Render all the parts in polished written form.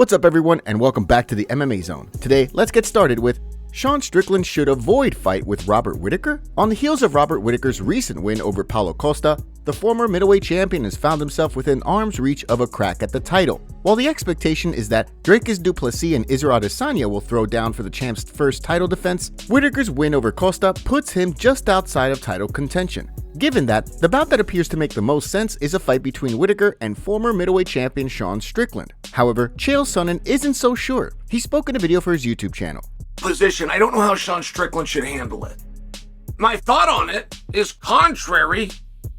What's up everyone and welcome back to the MMA Zone. Today, let's get started with Sean Strickland should avoid fight with Robert Whittaker? On the heels of Robert Whittaker's recent win over Paulo Costa, the former middleweight champion has found himself within arm's reach of a crack at the title. While the expectation is that Dricus du Plessis and Israel Adesanya will throw down for the champ's first title defense, Whittaker's win over Costa puts him just outside of title contention. Given that, the bout that appears to make the most sense is a fight between Whittaker and former middleweight champion Sean Strickland. However, Chael Sonnen isn't so sure. He spoke in a video for his YouTube channel. Position, I don't know how Sean Strickland should handle it. My thought on it is contrary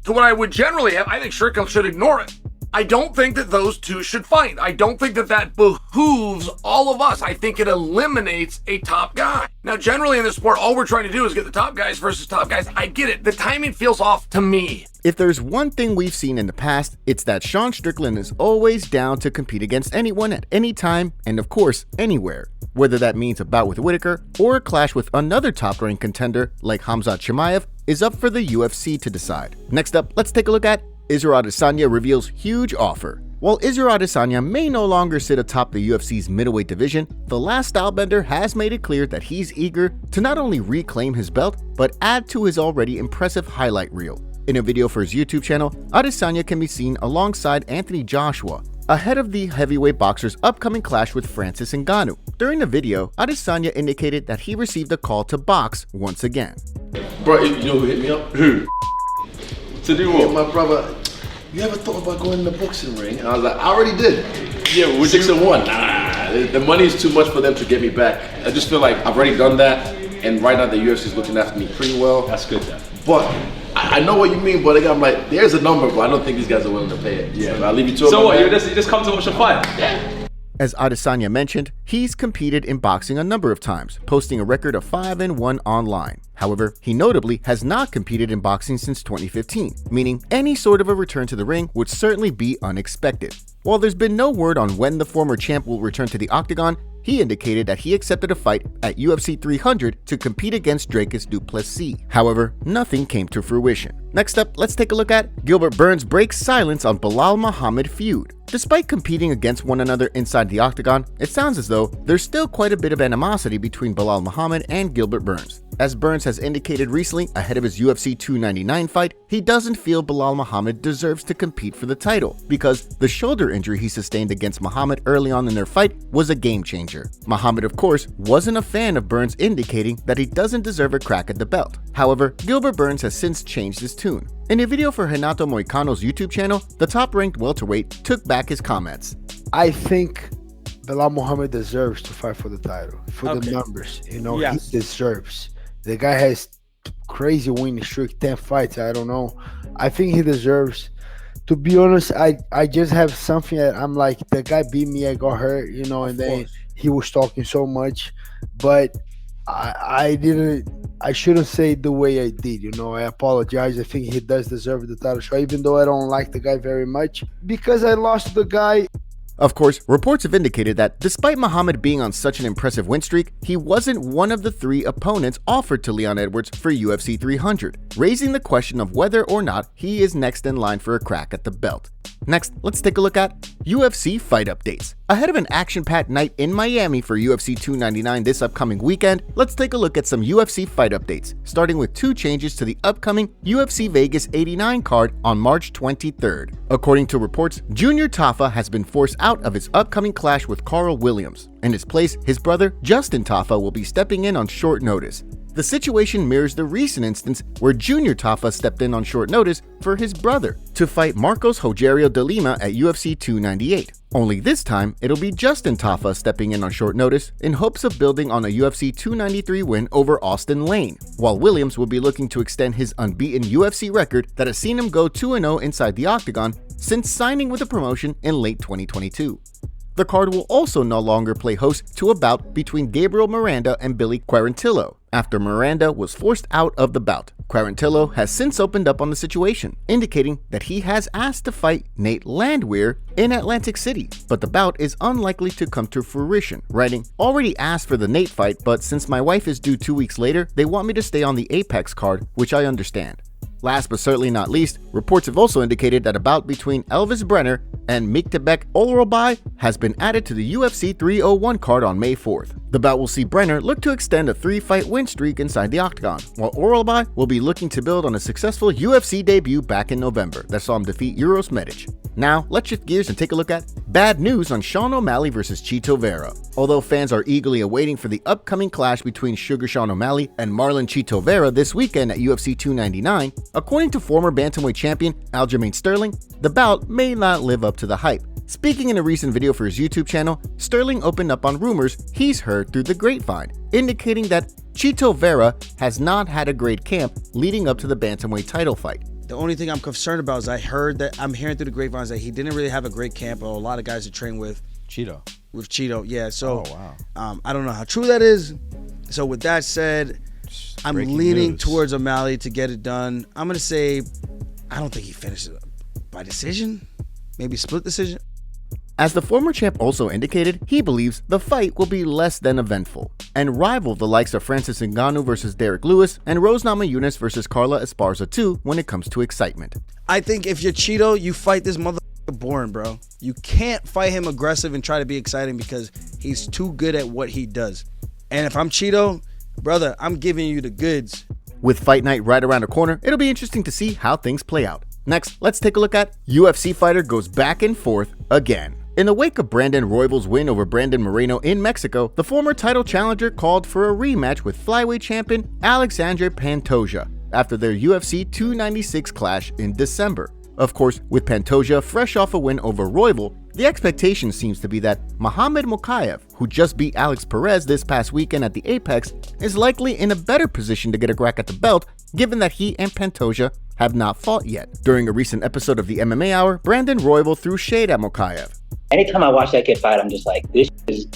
to what I would generally have. I think Strickland should ignore it. I don't think that those two should fight. I don't think that that behooves all of us. I think it eliminates a top guy. Now, generally in this sport, all we're trying to do is get the top guys versus top guys. I get it. The timing feels off to me. If there's one thing we've seen in the past, it's that Sean Strickland is always down to compete against anyone at any time and of course, anywhere. Whether that means a bout with Whittaker or a clash with another top-ranked contender like Khamzat Chimaev is up for the UFC to decide. Next up, let's take a look at Israel Adesanya reveals huge offer. While Israel Adesanya may no longer sit atop the UFC's middleweight division, the last stylebender has made it clear that he's eager to not only reclaim his belt, but add to his already impressive highlight reel. In a video for his YouTube channel, Adesanya can be seen alongside Anthony Joshua, ahead of the heavyweight boxer's upcoming clash with Francis Ngannou. During the video, Adesanya indicated that he received a call to box once again. Bro, you know who hit me up? Who? To do what? Yeah, my brother, you ever thought about going in the boxing ring? And I was like, I already did. Yeah, we're 6-1. Nah, the money is too much for them to get me back. I just feel like I've already done that, and right now the UFC is looking after me pretty well. That's good then. But I know what you mean, but I'm like, there's a number, but I don't think these guys are willing to pay it. Yeah, so I'll leave you to it. So what? You just come to watch a fight? Yeah. As Adesanya mentioned, he's competed in boxing a number of times, posting a record of 5-1 online. However, he notably has not competed in boxing since 2015, meaning any sort of a return to the ring would certainly be unexpected. While there's been no word on when the former champ will return to the octagon, he indicated that he accepted a fight at UFC 300 to compete against Dricus du Plessis. However, nothing came to fruition. Next up, let's take a look at Gilbert Burns breaks silence on Belal Muhammad feud. Despite competing against one another inside the octagon, it sounds as though there's still quite a bit of animosity between Belal Muhammad and Gilbert Burns. As Burns has indicated recently ahead of his UFC 299 fight, he doesn't feel Belal Muhammad deserves to compete for the title because the shoulder injury he sustained against Muhammad early on in their fight was a game changer. Muhammad, of course, wasn't a fan of Burns indicating that he doesn't deserve a crack at the belt. However, Gilbert Burns has since changed his tune. In a video for Renato Moicano's YouTube channel, the top-ranked welterweight took back his comments. I think Belal Muhammad deserves to fight for the title, for the numbers. You know, yes. He deserves. The guy has crazy winning streak, 10 fights, I don't know. I think he deserves. To be honest, I just have something that I'm like, the guy beat me, I got hurt, you know, and then he was talking so much. But I shouldn't say the way I did, you know. I apologize. I think he does deserve the title shot, even though I don't like the guy very much. Because I lost the guy. Of course, reports have indicated that despite Muhammad being on such an impressive win streak, he wasn't one of the 3 opponents offered to Leon Edwards for UFC 300, raising the question of whether or not he is next in line for a crack at the belt. Next, let's take a look at UFC Fight UPDATES. Ahead of an action-packed night in Miami for UFC 299 this upcoming weekend, let's take a look at some UFC Fight updates, starting with 2 changes to the upcoming UFC Vegas 89 card on March 23rd. According to reports, Junior Tafa has been forced out of his upcoming clash with Carl Williams. In his place, his brother Justin Tafa will be stepping in on short notice. The situation mirrors the recent instance where Junior Tafa stepped in on short notice for his brother to fight Marcos Rogerio de Lima at UFC 298. Only this time, it'll be Justin Tafa stepping in on short notice in hopes of building on a UFC 293 win over Austin Lane, while Williams will be looking to extend his unbeaten UFC record that has seen him go 2-0 inside the octagon since signing with the promotion in late 2022. The card will also no longer play host to a bout between Gabriel Miranda and Billy Quarantillo. After Miranda was forced out of the bout, Quarantillo has since opened up on the situation, indicating that he has asked to fight Nate Landwehr in Atlantic City, but the bout is unlikely to come to fruition, writing, "Already asked for the Nate fight, but since my wife is due 2 weeks later, they want me to stay on the Apex card, which I understand." Last but certainly not least, reports have also indicated that a bout between Elvis Brenner and Miktebek Olrobai has been added to the UFC 301 card on May 4th. The bout will see Brenner look to extend a 3-fight win streak inside the octagon, while Olrobai will be looking to build on a successful UFC debut back in November that saw him defeat Uros Medic. Now, let's shift gears and take a look at bad news on Sean O'Malley versus Chito Vera. Although fans are eagerly awaiting for the upcoming clash between Sugar Sean O'Malley and Marlon Chito Vera this weekend at UFC 299, according to former bantamweight champion Aljamain Sterling, the bout may not live up to the hype. Speaking in a recent video for his YouTube channel, Sterling opened up on rumors he's heard through the grapevine, indicating that Chito Vera has not had a great camp leading up to the bantamweight title fight. The only thing I'm concerned about is I'm hearing through the grapevines that he didn't really have a great camp, or a lot of guys to train with. Chito. With Chito, yeah. So, oh, wow. I don't know how true that is. So with that said, I'm leaning towards O'Malley to get it done. I'm gonna say, I don't think he finished it by decision, maybe split decision. As the former champ also indicated, he believes the fight will be less than eventful and rival the likes of Francis Ngannou versus Derek Lewis and Rose Namajunas versus Carla Esparza too when it comes to excitement. I think if you're Chito, you fight this motherfucker boring, bro. You can't fight him aggressive and try to be exciting because he's too good at what he does. And if I'm Chito, brother, I'm giving you the goods. With Fight Night right around the corner, it'll be interesting to see how things play out. Next, let's take a look at UFC fighter goes back and forth again. In the wake of Brandon Royval's win over Brandon Moreno in Mexico, the former title challenger called for a rematch with flyweight champion Alexandre Pantoja after their UFC 296 clash in December. Of course, with Pantoja fresh off a win over Royval, the expectation seems to be that Muhammad Mokaev, who just beat Alex Perez this past weekend at the Apex, is likely in a better position to get a crack at the belt, given that he and Pantoja have not fought yet. During a recent episode of the MMA Hour, Brandon Royval threw shade at Mokaev. Anytime I watch that kid fight, I'm just like, this is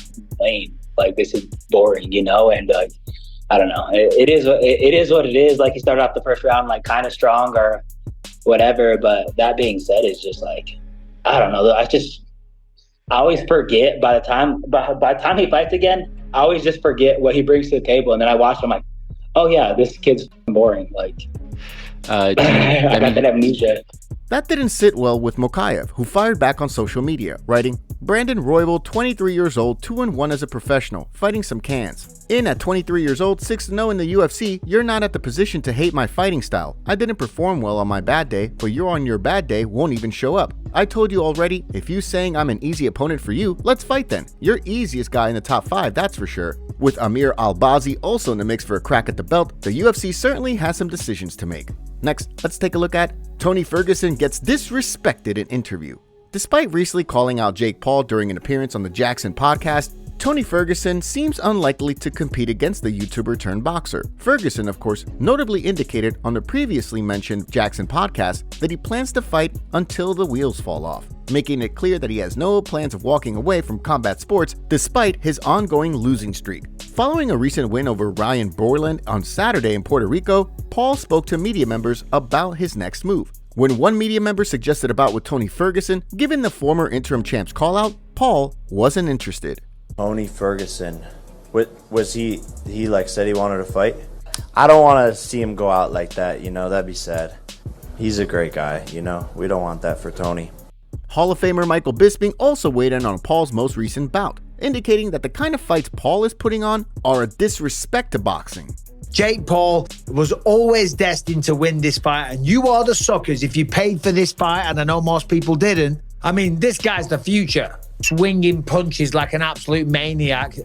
lame. Like, this is boring, you know? And I don't know. It is what it is. Like, he started off the first round like kind of strong or whatever. But that being said, it's just like, I don't know. I always forget by the time he fights again, I always just forget what he brings to the table. And then I watch him like, oh yeah, this kid's boring. Like, I got that amnesia. That didn't sit well with Mokaev, who fired back on social media, writing, Brandon Royval, 23 years old, 2-1 as a professional, fighting some cans. At 23 years old, 6-0 in the UFC, you're not at the position to hate my fighting style. I didn't perform well on my bad day, but you're on your bad day won't even show up. I told you already, if you saying I'm an easy opponent for you, let's fight then. You're easiest guy in the top 5, that's for sure. With Amir Albazi also in the mix for a crack at the belt, the UFC certainly has some decisions to make. Next, let's take a look at Tony Ferguson gets disrespected in interview. Despite recently calling out Jake Paul during an appearance on the Jackson podcast, Tony Ferguson seems unlikely to compete against the YouTuber turned boxer. Ferguson, of course, notably indicated on the previously mentioned Jackson podcast that he plans to fight until the wheels fall off, making it clear that he has no plans of walking away from combat sports despite his ongoing losing streak. Following a recent win over Ryan Borland on Saturday in Puerto Rico, Paul spoke to media members about his next move. When one media member suggested a bout with Tony Ferguson, given the former interim champ's call-out, Paul wasn't interested. Tony Ferguson, was he like said he wanted to fight? I don't want to see him go out like that, you know, that'd be sad. He's a great guy, you know, we don't want that for Tony. Hall of Famer Michael Bisping also weighed in on Paul's most recent bout, indicating that the kind of fights Paul is putting on are a disrespect to boxing. Jake Paul was always destined to win this fight, and you are the suckers if you paid for this fight, and I know most people didn't. I mean, this guy's the future. Swinging punches like an absolute maniac,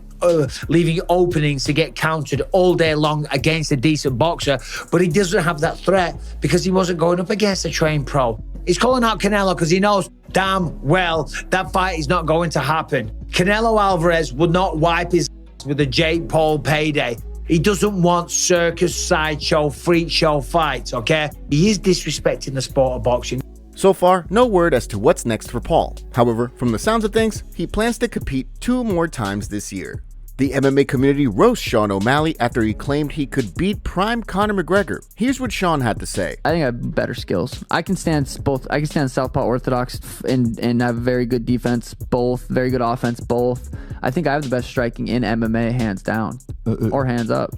leaving openings to get countered all day long against a decent boxer, but he doesn't have that threat because he wasn't going up against a trained pro. He's calling out Canelo because he knows damn well that fight is not going to happen. Canelo Alvarez would not wipe his ass with a Jake Paul payday. He doesn't want circus, sideshow, freak show fights, okay? He is disrespecting the sport of boxing. So far, no word as to what's next for Paul. However, from the sounds of things, he plans to compete 2 more times this year. The MMA community roasts Sean O'Malley after he claimed he could beat prime Conor McGregor. Here's what Sean had to say. I think I have better skills. I can stand both. I can stand southpaw orthodox and have very good defense, both. Very good offense, both. I think I have the best striking in MMA, hands down. or hands up.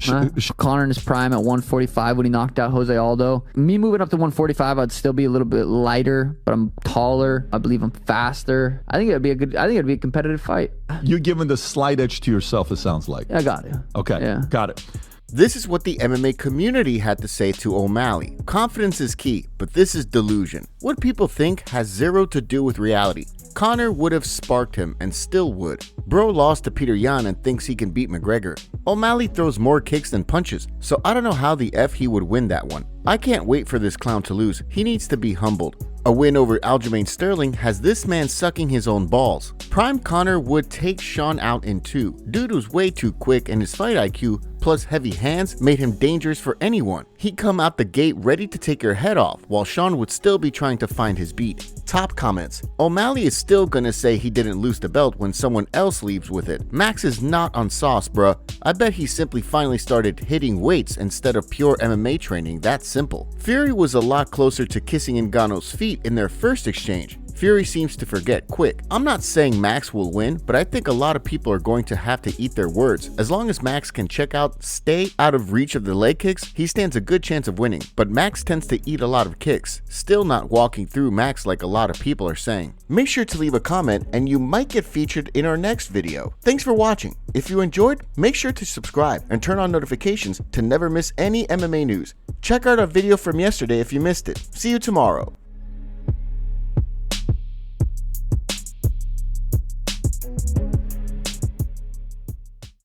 Conor in his prime at 145 when he knocked out Jose Aldo. Me moving up to 145, I'd still be a little bit lighter, but I'm taller. I believe I'm faster. I think it'd be a competitive fight. You're giving the slight edge to yourself, it sounds like. I got it. Okay, yeah. Got it. This is what the MMA community had to say to O'Malley. Confidence is key, but this is delusion. What people think has zero to do with reality. Conor would have sparked him and still would. Bro lost to Peter Yan and thinks he can beat McGregor. O'Malley throws more kicks than punches, so I don't know how the F he would win that one. I can't wait for this clown to lose. He needs to be humbled. A win over Aljamain Sterling has this man sucking his own balls. Prime Conor would take Sean out in 2. Dude was way too quick and his fight IQ plus heavy hands made him dangerous for anyone. He'd come out the gate ready to take your head off while Sean would still be trying to find his beat. Top comments. O'Malley is still gonna say he didn't lose the belt when someone else leaves with it. Max is not on sauce, bruh. I bet he simply finally started hitting weights instead of pure MMA training, that's simple. Fury was a lot closer to kissing Ngannou's feet in their first exchange. Fury seems to forget quick. I'm not saying Max will win, but I think a lot of people are going to have to eat their words. As long as Max can check out, stay out of reach of the leg kicks, he stands a good chance of winning. But Max tends to eat a lot of kicks, still not walking through Max like a lot of people are saying. Make sure to leave a comment and you might get featured in our next video. Thanks for watching. If you enjoyed, make sure to subscribe and turn on notifications to never miss any MMA news. Check out our video from yesterday if you missed it. See you tomorrow.